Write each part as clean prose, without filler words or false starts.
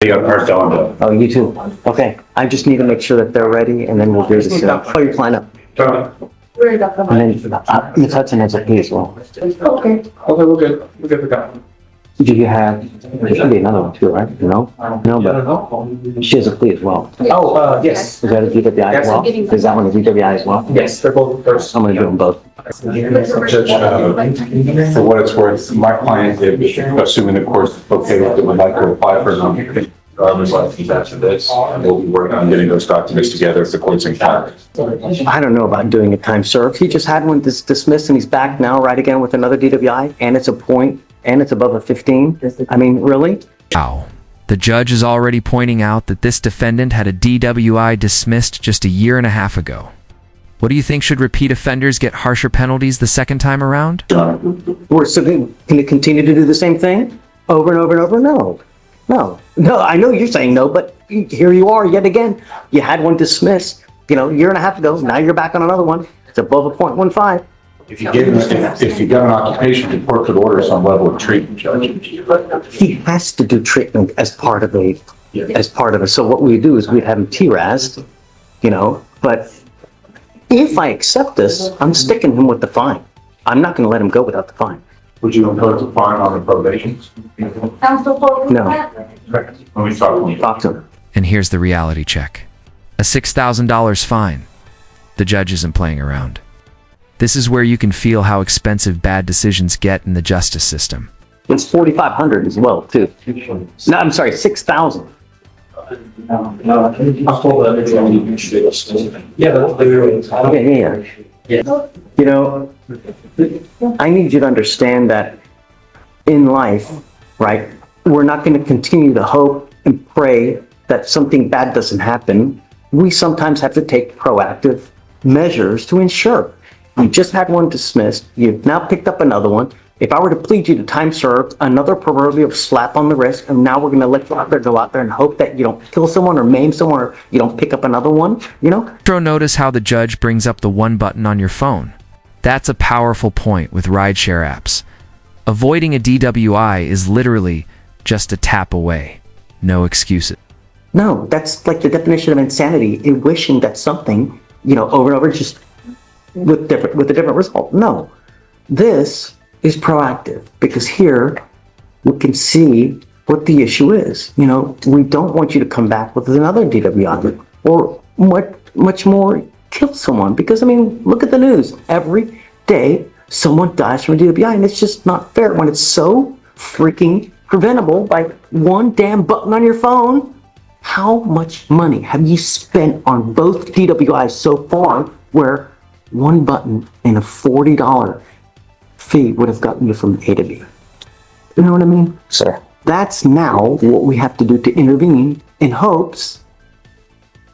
Oh, you too? Okay, I just need to make sure that they're ready and then we'll do this. Oh, you're flying up. And then, Ms. Hudson has a plea as well. Okay, we're good. We're good for that. Do you have, there should be another one too, right? No? No, but she has a plea as well. Oh, yes. Is that a DWI as well? Is that one a DWI as well? Yes, they're both first. I'm gonna do them both. Judge, for what it's worth, my client, assuming the court's okay with it, would like to apply for an driver's license after this. And we'll be working on getting those documents together if the court's inclined. I don't know about doing a time served. He just had one dismissed and he's back now, right again with another DWI, and it's a point, and it's above a 15. I mean, really? Wow. The judge is already pointing out that this defendant had a DWI dismissed just a year and a half ago. What do you think? Should repeat offenders get harsher penalties the second time around? We're still going to continue to do the same thing over and over and over? No, I know you're saying no, but here you are yet again. You had one dismissed, a year and a half ago. Now you're back on another one. It's above a 0.15. If you got an occupation, the court could order some level of treatment, Judge. He has to do treatment as part of it. So what we do is we'd have him TRAS'd, but if I accept this, I'm sticking him with the fine. I'm not going to let him go without the fine. Would you impose a fine on the probations? No. Let me Talk to him. And here's the reality check. A $6,000 fine. The judge isn't playing around. This is where you can feel how expensive bad decisions get in the justice system. It's $4,500 as well, too. No, I'm sorry, $6,000. Yeah. I need you to understand that in life, right, we're not going to continue to hope and pray that something bad doesn't happen. We sometimes have to take proactive measures to ensure. You just had one dismissed. You've now picked up another one. If I were to plead you to time served, another proverbial slap on the wrist, and now we're going to let you go out there and hope that you don't kill someone or maim someone or you don't pick up another one, Notice how the judge brings up the one button on your phone. That's a powerful point with rideshare apps. Avoiding a DWI is literally just a tap away. No excuses. No, that's like the definition of insanity, in wishing that something, over and over, just with a different result. No, this is proactive because here we can see what the issue is. We don't want you to come back with another DWI or much more kill someone, because look at the news. Every day someone dies from a DWI, and it's just not fair when it's so freaking preventable by one damn button on your phone. How much money have you spent on both DWIs so far, where one button and a $40 fee would have gotten you from A to B? You know what I mean? Sir. That's now what we have to do to intervene in hopes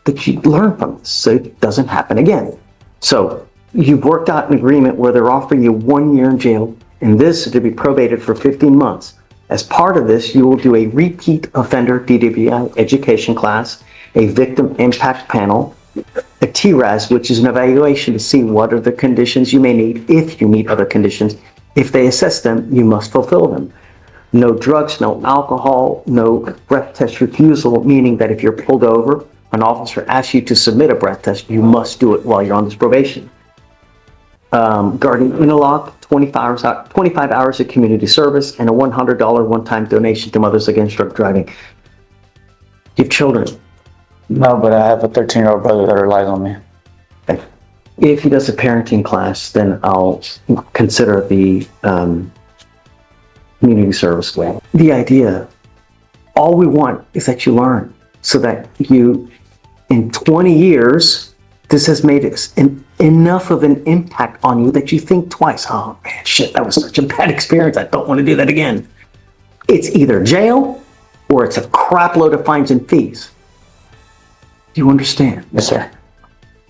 that you learn from this so it doesn't happen again. So you've worked out an agreement where they're offering you 1 year in jail, and this to be probated for 15 months. As part of this, you will do a repeat offender DWI education class, a victim impact panel, a TRAS, which is an evaluation to see what are the conditions you may need, if you need other conditions. If they assess them, you must fulfill them. No drugs, no alcohol, no breath test refusal, meaning that if you're pulled over, an officer asks you to submit a breath test, you must do it while you're on this probation. Guardian interlock, 25 hours of community service, and a $100 one-time donation to Mothers Against Drug Driving. You have children? No, but I have a 13-year-old brother that relies on me. Okay. If he does a parenting class, then I'll consider the community service way. The idea, all we want is that you learn, so that you, in 20 years, this has made enough of an impact on you that you think twice. Oh man, shit, that was such a bad experience. I don't want to do that again. It's either jail or it's a crap load of fines and fees. Do you understand? Yes, sir.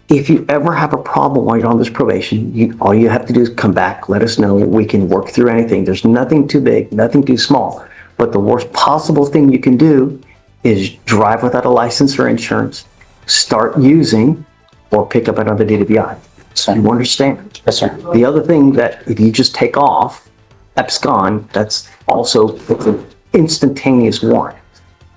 If you ever have a problem while you're on this probation, all you have to do is come back, let us know. We can work through anything. There's nothing too big, nothing too small. But the worst possible thing you can do is drive without a license or insurance, start using, or pick up another DWI. So you understand? Yes, sir. The other thing, that if you just take off, abscond, that's also an instantaneous warrant.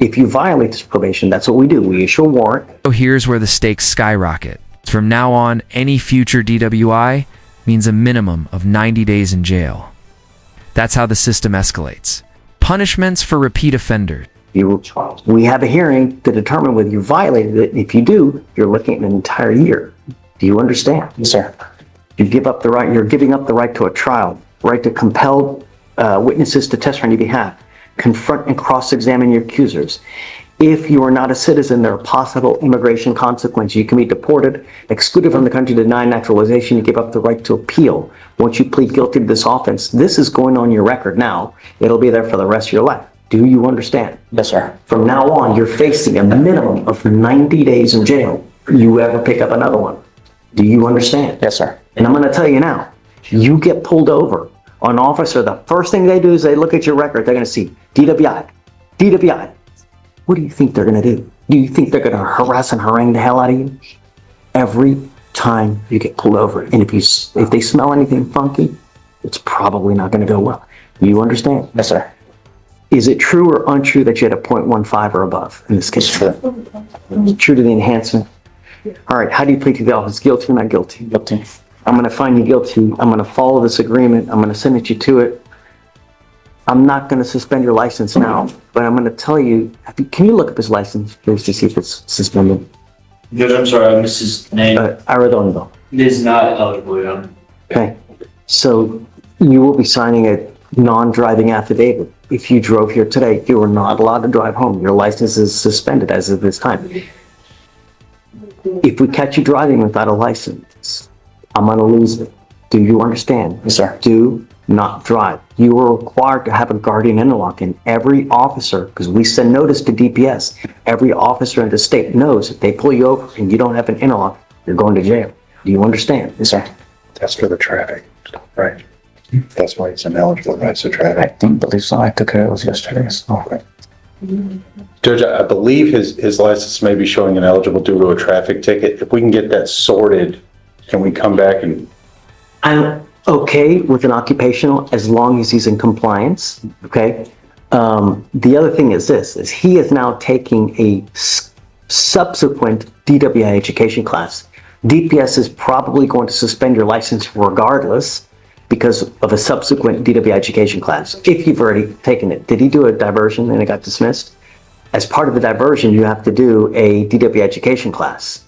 If you violate this probation, that's what we do. We issue a warrant. So here's where the stakes skyrocket. From now on, any future DWI means a minimum of 90 days in jail. That's how the system escalates. Punishments for repeat offenders. We have a hearing to determine whether you violated it. If you do, you're looking at an entire year. Do you understand? Yes, sir. You're giving up the right to a trial, right to compel witnesses to testify on your behalf, confront and cross-examine your accusers. If you are not a citizen, there are possible immigration consequences. You can be deported, excluded from the country, denied naturalization. You give up the right to appeal. Once you plead guilty to this offense, this is going on your record now. It'll be there for the rest of your life. Do you understand? Yes, sir. From now on, you're facing a minimum of 90 days in jail. You ever pick up another one. Do you understand? Yes, sir. And I'm going to tell you now, you get pulled over. An officer, the first thing they do is they look at your record. They're going to see DWI, DWI. What do you think they're going to do? Do you think they're going to harass and harangue the hell out of you? Every time you get pulled over. And if they smell anything funky, it's probably not going to go well. You understand? Yes, sir. Is it true or untrue that you had a .15 or above in this case? It's true. True to the enhancement. All right, how do you plead to the offense? Guilty or not guilty? Guilty. I'm going to find you guilty. I'm going to follow this agreement. I'm going to sentence you to it. I'm not going to suspend your license now, but I'm going to tell you, can you look up his license, please, to see if it's suspended? Judge, I'm sorry, I missed his name. Arredondo. It is not eligible. Okay, so you will be signing a non-driving affidavit. If you drove here today, you are not allowed to drive home. Your license is suspended as of this time. If we catch you driving without a license, I'm going to lose it. Do you understand? Yes, sir. Do not drive. You are required to have a guardian interlock, and every officer, because we send notice to DPS, every officer in the state knows if they pull you over and you don't have an interlock, you're going to jail. Do you understand? Yes, sir. That's for the traffic, right? That's why he's ineligible, right? So I traffic. believe so. I took care of those yesterday. So. Judge, I believe his license may be showing ineligible due to a traffic ticket. If we can get that sorted, can we come back and? I'm okay with an occupational as long as he's in compliance, okay? The other thing is this, is he is now taking a subsequent DWI education class. DPS is probably going to suspend your license regardless because of a subsequent DWI education class, if you've already taken it. Did he do a diversion and it got dismissed? As part of the diversion, you have to do a DWI education class.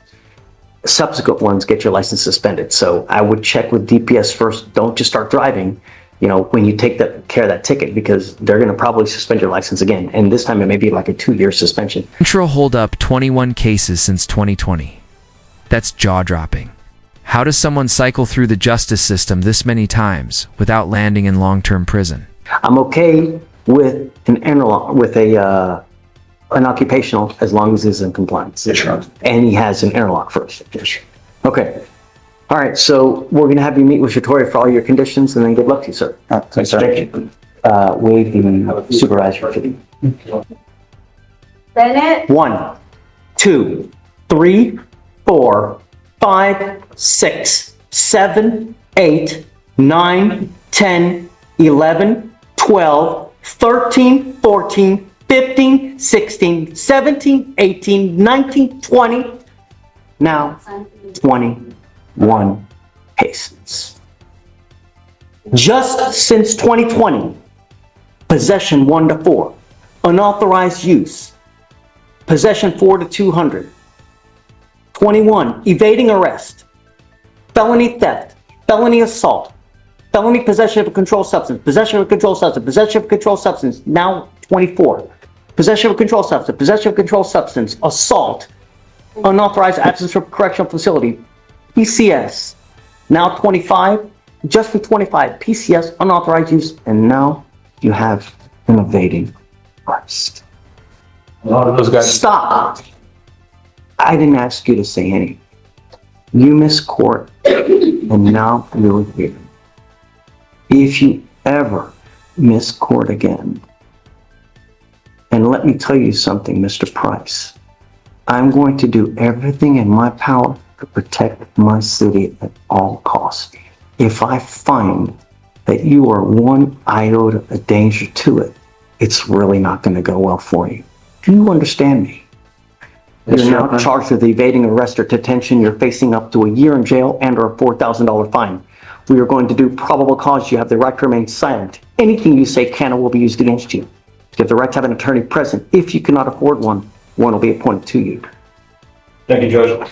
Subsequent ones get your license suspended. So I would check with DPS first. Don't just start driving, when you take care of that ticket, because they're going to probably suspend your license again. And this time it may be like a 2-year suspension. Central hold up 21 cases since 2020. That's jaw-dropping. How does someone cycle through the justice system this many times without landing in long-term prison? I'm okay with an occupational as long as he's in compliance. Yes, sir. And he has an interlock first. Yes. Okay. All right. So we're going to have you meet with Shatoria for all your conditions, and then good luck to you, sir. Thanks, sir. Thank you. Waive the supervisor for the Bennett, 1, 2, 3, 4, 5, 6, 7, 8, 9, 10, 11, 12, 13, 14, 15, 16, 17, 18, 19, 20, now 21 cases. Just since 2020, possession 1 to 4, unauthorized use, possession 4 to 200, 21, evading arrest, felony theft, felony assault, felony possession of a controlled substance, possession of a controlled substance, possession of a controlled substance, now 24. Possession of a controlled substance, possession of a controlled substance, assault, unauthorized absence from correctional facility, PCS, now 25, just for 25, PCS, unauthorized use, and now you have an evading arrest. A lot of those guys. Stop. I didn't ask you to say anything. You missed court, and now you're here. If you ever miss court again, and let me tell you something, Mr. Price, I'm going to do everything in my power to protect my city at all costs. If I find that you are one iota of danger to it, it's really not going to go well for you. Do you understand me? You're now charged with evading arrest or detention. You're facing up to a year in jail and or a $4,000 fine. We are going to do probable cause. You have the right to remain silent. Anything you say can or will be used against you. You have the right to have an attorney present. If you cannot afford one, one will be appointed to you. Thank you, Judge.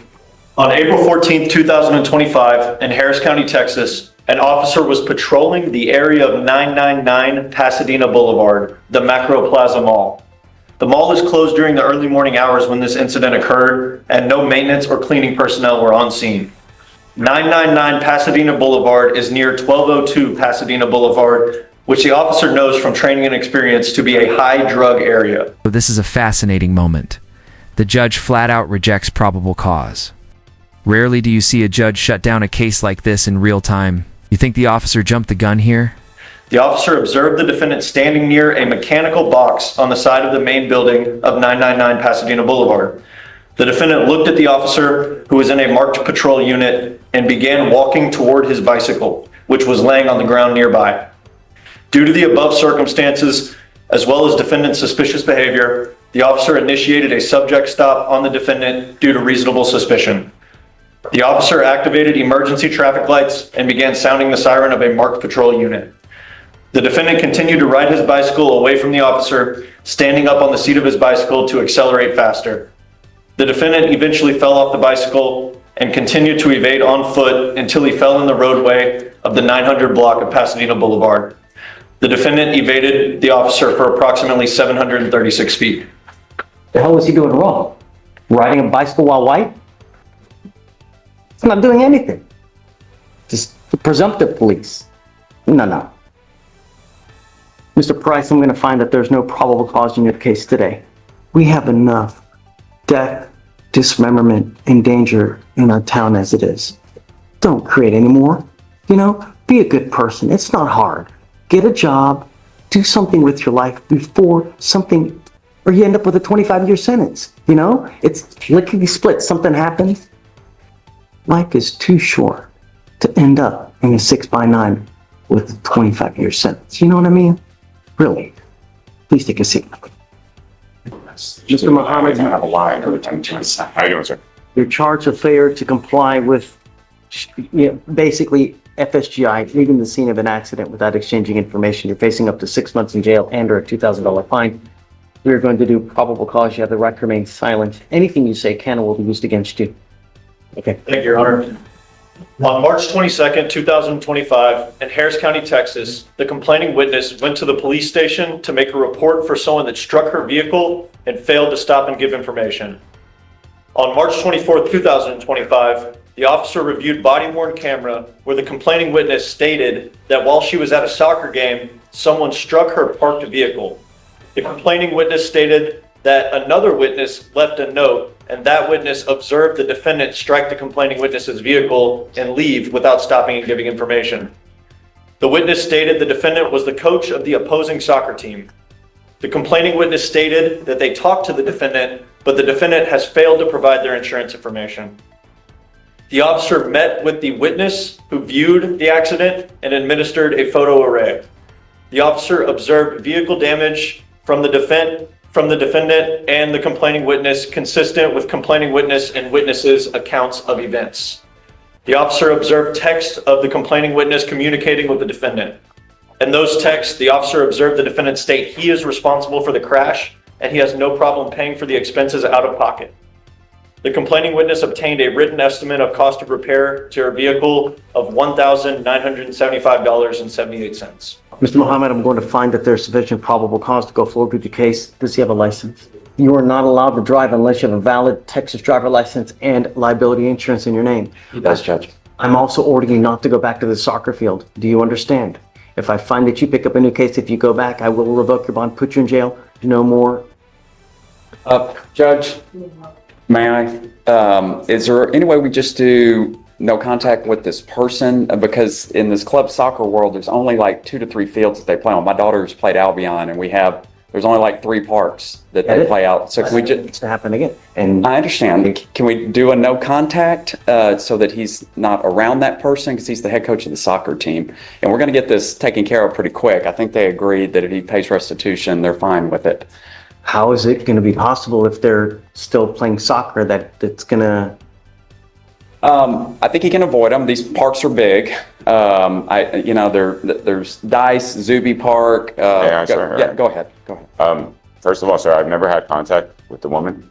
On April 14th, 2025, in Harris County, Texas, an officer was patrolling the area of 999 Pasadena Boulevard, the Macro Plaza Mall. The mall is closed during the early morning hours when this incident occurred, and no maintenance or cleaning personnel were on scene. 999 Pasadena Boulevard is near 1202 Pasadena Boulevard, which the officer knows from training and experience to be a high drug area. This is a fascinating moment. The judge flat out rejects probable cause. Rarely do you see a judge shut down a case like this in real time. You think the officer jumped the gun here? The officer observed the defendant standing near a mechanical box on the side of the main building of 999 Pasadena Boulevard. The defendant looked at the officer, who was in a marked patrol unit, and began walking toward his bicycle, which was laying on the ground nearby. Due to the above circumstances, as well as defendant's suspicious behavior, the officer initiated a subject stop on the defendant due to reasonable suspicion. The officer activated emergency traffic lights and began sounding the siren of a marked patrol unit. The defendant continued to ride his bicycle away from the officer, standing up on the seat of his bicycle to accelerate faster. The defendant eventually fell off the bicycle and continued to evade on foot until he fell in the roadway of the 900 block of Pasadena Boulevard. The defendant evaded the officer for approximately 736 feet. The hell was he doing wrong? Riding a bicycle while white? He's not doing anything. Just the presumptive police. No. Mr. Price, I'm going to find that there's no probable cause in your case today. We have enough death, dismemberment, and danger in our town as it is. Don't create any more. Be a good person. It's not hard. Get a job, do something with your life before something, or you end up with a 25-year sentence. It's lickety split. Something happens. Life is too short to end up in a 6x9 with a 25-year sentence. You know what I mean? Really. Please take a seat. Mr. Muhammad, have a line every time. How you doing, sir? you're charged with failure to comply with basically FSGI, leaving the scene of an accident without exchanging information. You're facing up to 6 months in jail and or a $2,000 fine. We're going to do probable cause. You have the right to remain silent. Anything you say can or will be used against you. Okay. Thank you, Your Honor. On March 22nd, 2025, in Harris County, Texas, the complaining witness went to the police station to make a report for someone that struck her vehicle and failed to stop and give information. On March 24th, 2025, the officer reviewed body-worn camera where the complaining witness stated that while she was at a soccer game, someone struck her parked vehicle. The complaining witness stated that another witness left a note, and that witness observed the defendant strike the complaining witness's vehicle and leave without stopping and giving information. The witness stated the defendant was the coach of the opposing soccer team. The complaining witness stated that they talked to the defendant, but the defendant has failed to provide their insurance information. The officer met with the witness who viewed the accident and administered a photo array. The officer observed vehicle damage from the defendant and the complaining witness consistent with complaining witness and witnesses' accounts of events. The officer observed text of the complaining witness communicating with the defendant. In those texts, the officer observed the defendant state he is responsible for the crash and he has no problem paying for the expenses out of pocket. The complaining witness obtained a written estimate of cost of repair to her vehicle of $1,975.78. Mr. Muhammad, I'm going to find that there's sufficient probable cause to go forward with the case. Does he have a license? You are not allowed to drive unless you have a valid Texas driver license and liability insurance in your name. He does, Judge. I'm also ordering you not to go back to the soccer field. Do you understand? If I find that you pick up a new case, if you go back, I will revoke your bond, put you in jail. No more. Judge, may I? Is there any way we just do no contact with this person? Because in this club soccer world, there's only like 2 to 3 fields that they play on. My daughter's played Albion, and there's only like 3 parks that they play out. So can we just? It's to happen again. And I understand. Can we do a no contact so that he's not around that person, because he's the head coach of the soccer team, and we're going to get this taken care of pretty quick. I think they agreed that if he pays restitution, they're fine with it. how is it gonna be possible if they're still playing soccer that it's gonna, I think he can avoid them. These parks are big. There's Dice, Zuby Park. Yeah, sure. Yeah, go ahead. First of all, sir, I've never had contact with the woman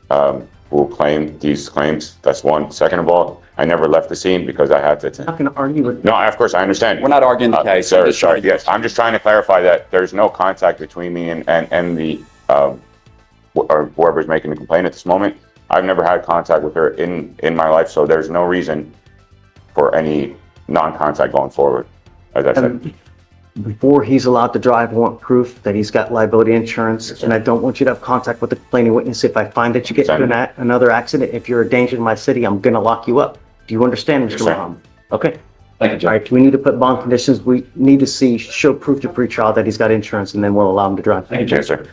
who claimed these claims. That's one. Second of all, I never left the scene because I had to attend. I'm not gonna argue with. No, of course, I understand. We're not arguing the case. Sir, sorry, yes. I'm just trying to clarify that there's no contact between me and the, or whoever's making the complaint at this moment. I've never had contact with her in my life, so there's no reason for any non-contact going forward, as I said. Before he's allowed to drive, I want proof that he's got liability insurance, Yes, sir. and I don't want you to have contact with the complaining witness. If I find that you get into another accident, if you're a danger to my city, I'm gonna lock you up. Do you understand, Yes, Mr. sir. Muhammad? Okay. Thank you, All Judge. right, we need to put bond conditions. We need to show proof to pretrial that he's got insurance, and then we'll allow him to drive. Yes, sir.